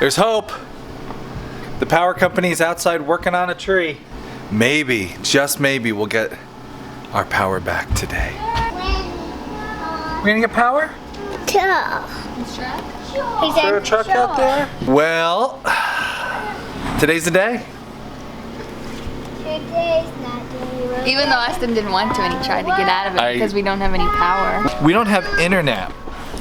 There's hope. The power company's outside working on a tree. Maybe, just maybe, we'll get our power back today. We're gonna get power? Truck. He said, Is there a truck out there? Well, today's the day. Today's not the Even though Austin didn't want to and he tried to get out of it because we don't have any power. We don't have internet,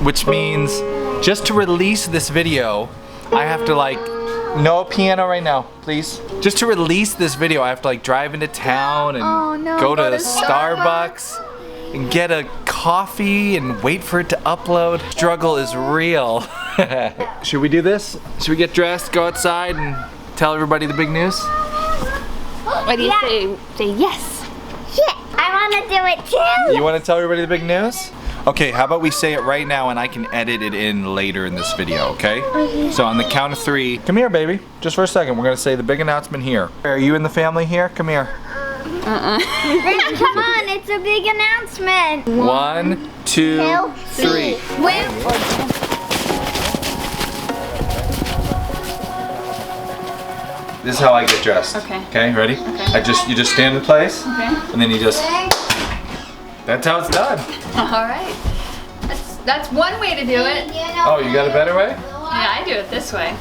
which means just to release this video, I have to like, no piano right now, please. Just to release this video, I have to like drive into town and go to Starbucks and get a coffee and wait for it to upload. Struggle is real. Should we do this? Should we get dressed, go outside and tell everybody the big news? What do you say? Say yes. Yeah, I want to do it too. You want to tell everybody the big news? Okay, how about we say it right now and I can edit it in later in this video, okay? So on the count of 3, come here baby, just for a second, we're gonna say the big announcement here. Are you in the family here? Come here. Come on, it's a big announcement. 1, 2, 3. This is how I get dressed. Okay. Okay, ready? Okay. You just stand in place, Okay. and then you just, that's how it's done. All right. That's one way to do it. Oh, you got a better way? Yeah, I do it this way.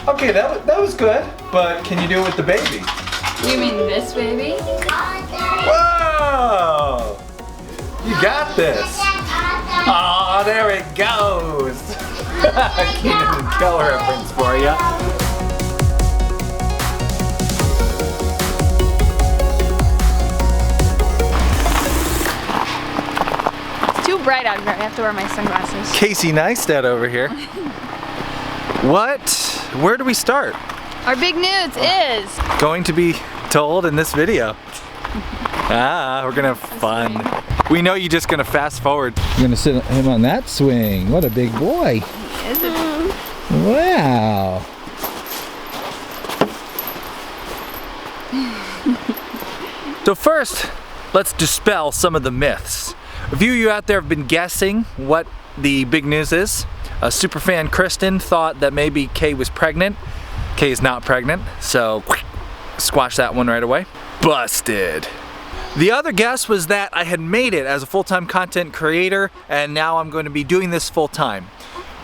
Okay, that was good, but can you do it with the baby? You mean this baby? Whoa! You got this. Oh, there it goes. Kingdom color reference for you. It's too bright out here. I have to wear my sunglasses. Casey Neistat over here. Where do we start? Our big news is Going to be told in this video. We're gonna have fun. We know you're just gonna fast forward. You're gonna sit him on that swing. What a big boy. is it? Wow. So first, let's dispel some of the myths. A few of you out there have been guessing what the big news is. Superfan Kristen thought that maybe Kay was pregnant. Kay is not pregnant, so squash that one right away. Busted. The other guess was that I had made it as a full-time content creator and now I'm going to be doing this full-time.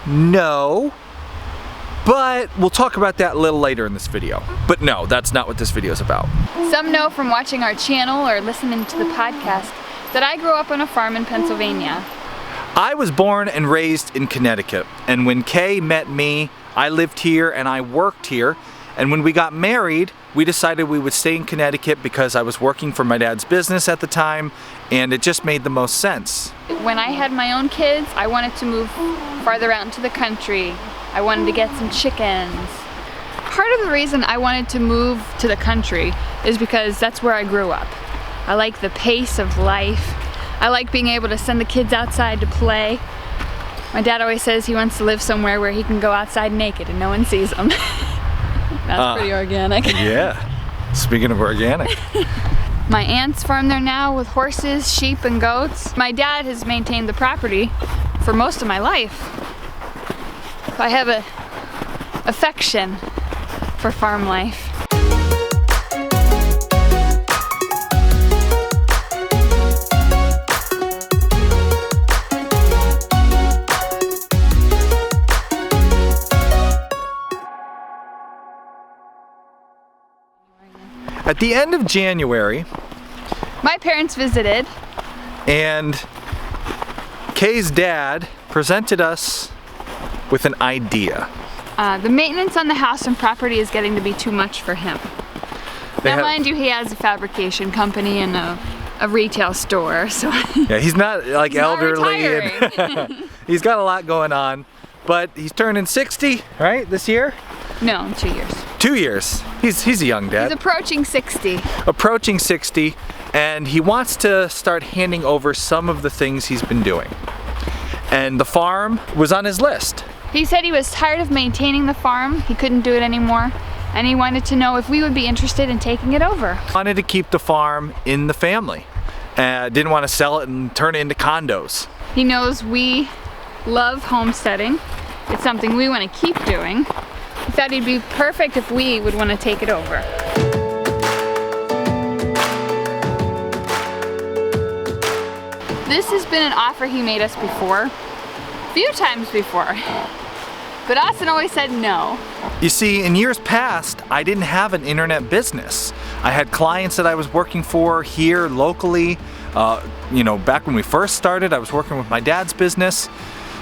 No, but we'll talk about that a little later in this video. But no, that's not what this video is about. Some know from watching our channel or listening to the podcast that I grew up on a farm in Pennsylvania. I was born and raised in Connecticut, and when Kay met me, I lived here and I worked here, and when we got married, we decided we would stay in Connecticut because I was working for my dad's business at the time, and it just made the most sense. When I had my own kids, I wanted to move farther out into the country. I wanted to get some chickens. Part of the reason I wanted to move to the country is because that's where I grew up. I like the pace of life. I like being able to send the kids outside to play. My dad always says he wants to live somewhere where he can go outside naked and no one sees him. That's pretty organic. Yeah, speaking of organic. My aunts farm there now with horses, sheep, and goats. My dad has maintained the property for most of my life. I have an affection for farm life. At the end of January, my parents visited, and Kay's dad presented us with an idea. The maintenance on the house and property is getting to be too much for him. Now, mind you, he has a fabrication company and a retail store, so yeah, he's not like elderly. And he's got a lot going on, but he's turning 60, right, this year? No, in 2 years. 2 years. He's a young dad. He's approaching 60. Approaching 60, and he wants to start handing over some of the things he's been doing. And the farm was on his list. He said he was tired of maintaining the farm, he couldn't do it anymore, and he wanted to know if we would be interested in taking it over. Wanted to keep the farm in the family. Didn't want to sell it and turn it into condos. He knows we love homesteading, it's something we want to keep doing, we thought he'd be perfect if we would want to take it over. This has been an offer he made us before, a few times before, but Austin always said no. You see, in years past, I didn't have an internet business. I had clients that I was working for here locally. You know, back when we first started, I was working with my dad's business.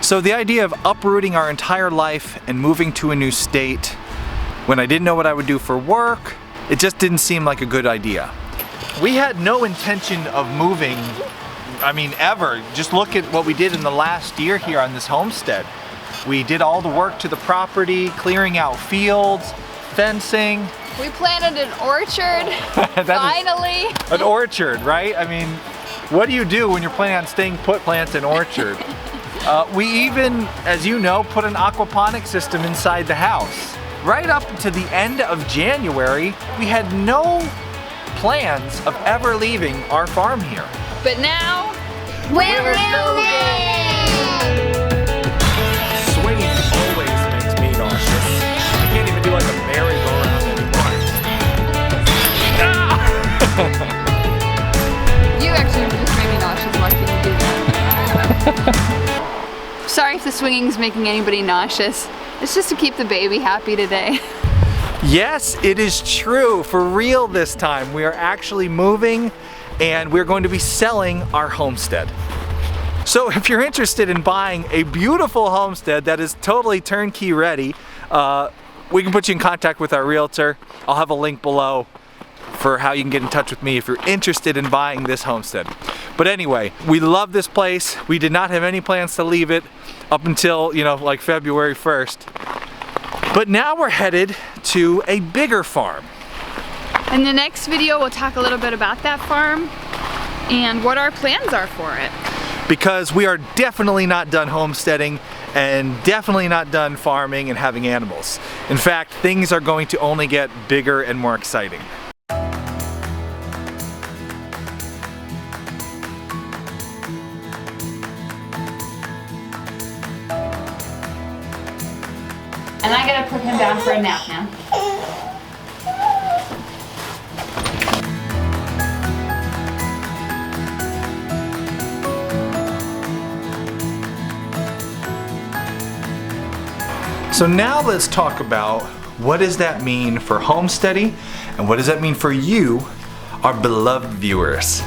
So the idea of uprooting our entire life and moving to a new state when I didn't know what I would do for work, it just didn't seem like a good idea. We had no intention of moving, I mean, ever. Just look at what we did in the last year here on this homestead. We did all the work to the property, clearing out fields, fencing. We planted an orchard, finally. An orchard, right? I mean, what do you do when you're planning on staying put, plant an orchard? We even, as you know, put an aquaponic system inside the house. Right up to the end of January, we had no plans of ever leaving our farm here. But now, We're moving! Swinging always makes me nauseous. I can't even do like a merry-go-round anymore. you actually just made me nauseous watching you do that. Sorry if the swinging's making anybody nauseous. It's just to keep the baby happy today. Yes, it is true. For real this time. We are actually moving and we're going to be selling our homestead. So if you're interested in buying a beautiful homestead that is totally turnkey ready, we can put you in contact with our realtor. I'll have a link below for how you can get in touch with me if you're interested in buying this homestead. But anyway, we love this place. We did not have any plans to leave it up until, you know, like February 1st. But now we're headed to a bigger farm. In the next video, we'll talk a little bit about that farm and what our plans are for it. Because we are definitely not done homesteading and definitely not done farming and having animals. In fact, things are going to only get bigger and more exciting. And I gotta put him down for a nap now. So now let's talk about what does that mean for Homesteady and what does that mean for you, our beloved viewers.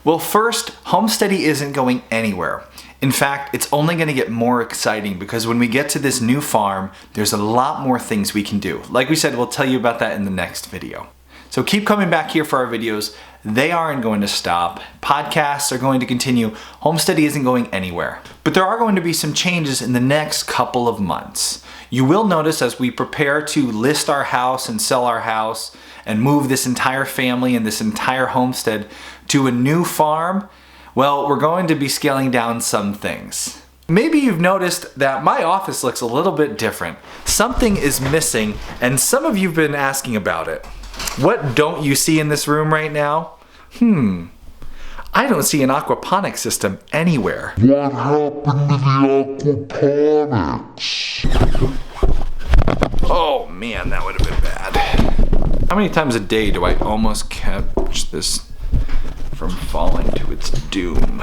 Well, first, Homesteady isn't going anywhere. In fact, it's only going to get more exciting because when we get to this new farm, there's a lot more things we can do. Like we said, we'll tell you about that in the next video. So keep coming back here for our videos. They aren't going to stop. Podcasts are going to continue. Homesteady isn't going anywhere. But there are going to be some changes in the next couple of months. You will notice as we prepare to list our house and sell our house and move this entire family and this entire homestead to a new farm, well, we're going to be scaling down some things. Maybe you've noticed that my office looks a little bit different. Something is missing, and some of you've been asking about it. What don't you see in this room right now? I don't see an aquaponic system anywhere. What happened to the aquaponics? Oh man, that would have been bad. How many times a day do I almost catch this from falling to its doom?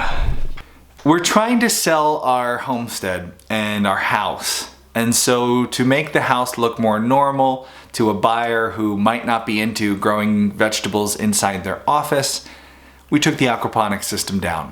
We're trying to sell our homestead and our house. And so to make the house look more normal to a buyer who might not be into growing vegetables inside their office, we took the aquaponics system down.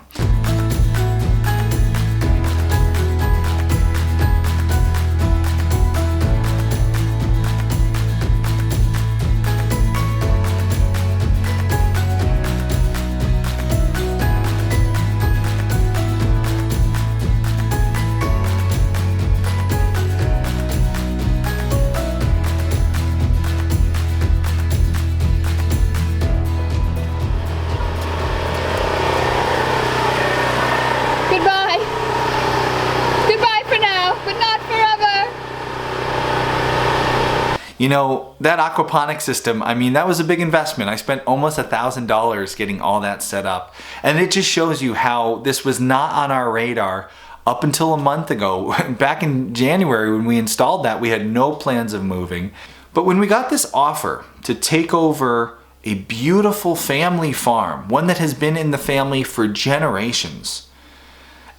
You know, that aquaponics system, I mean, that was a big investment. I spent almost $1,000 getting all that set up. And it just shows you how this was not on our radar up until a month ago. Back in January when we installed that, we had no plans of moving. But when we got this offer to take over a beautiful family farm, one that has been in the family for generations,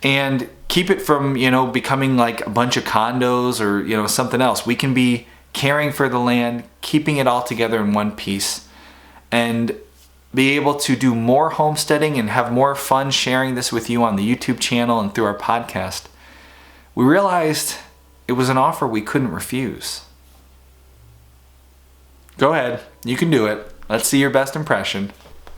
and keep it from, you know, becoming like a bunch of condos or, you know, something else. We can be caring for the land, keeping it all together in one piece, and be able to do more homesteading and have more fun sharing this with you on the YouTube channel and through our podcast. We realized it was an offer we couldn't refuse. Go ahead, you can do it. Let's see your best impression.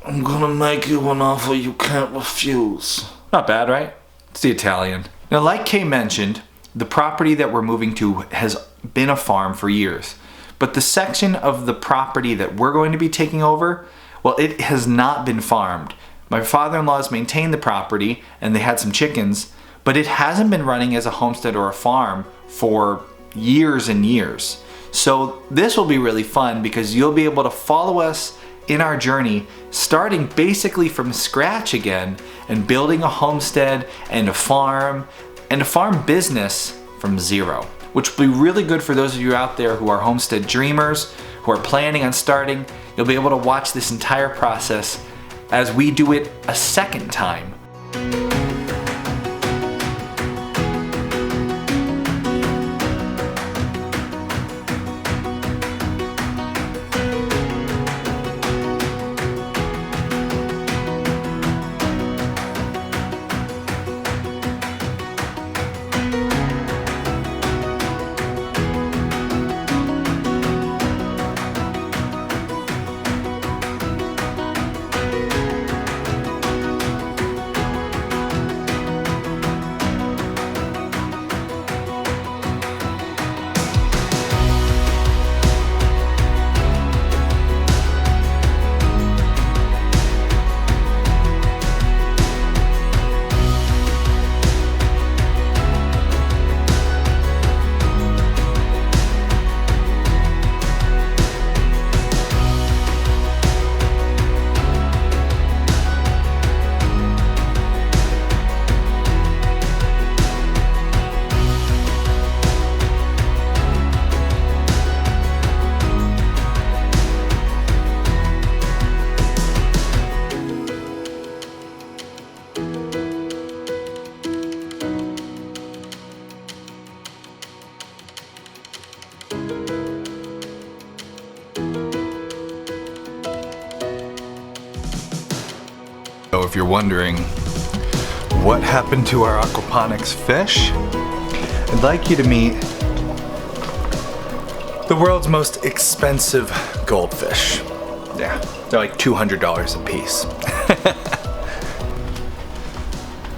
I'm gonna make you an offer you can't refuse. Not bad, right? It's the Italian. Now, like Kay mentioned, the property that we're moving to has been a farm for years. But the section of the property that we're going to be taking over, well, it has not been farmed. My father-in-law's maintained the property and they had some chickens, but it hasn't been running as a homestead or a farm for years and years. So this will be really fun because you'll be able to follow us in our journey, starting basically from scratch again and building a homestead and a farm business from zero, which will be really good for those of you out there who are homestead dreamers, who are planning on starting. You'll be able to watch this entire process as we do it a second time. So if you're wondering what happened to our aquaponics fish, I'd like you to meet the world's most expensive goldfish. Yeah, they're like $200 a piece.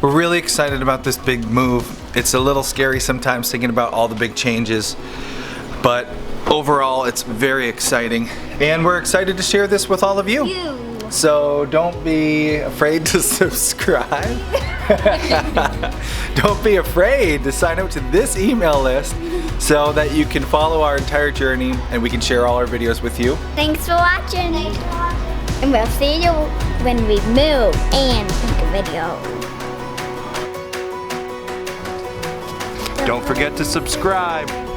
We're really excited about this big move. It's a little scary sometimes thinking about all the big changes, but overall it's very exciting. And we're excited to share this with all of you. So don't be afraid to subscribe. Don't be afraid to sign up to this email list so that you can follow our entire journey and we can share all our videos with you. Thanks for watching. And we'll see you when we move and make a video. Don't forget to subscribe.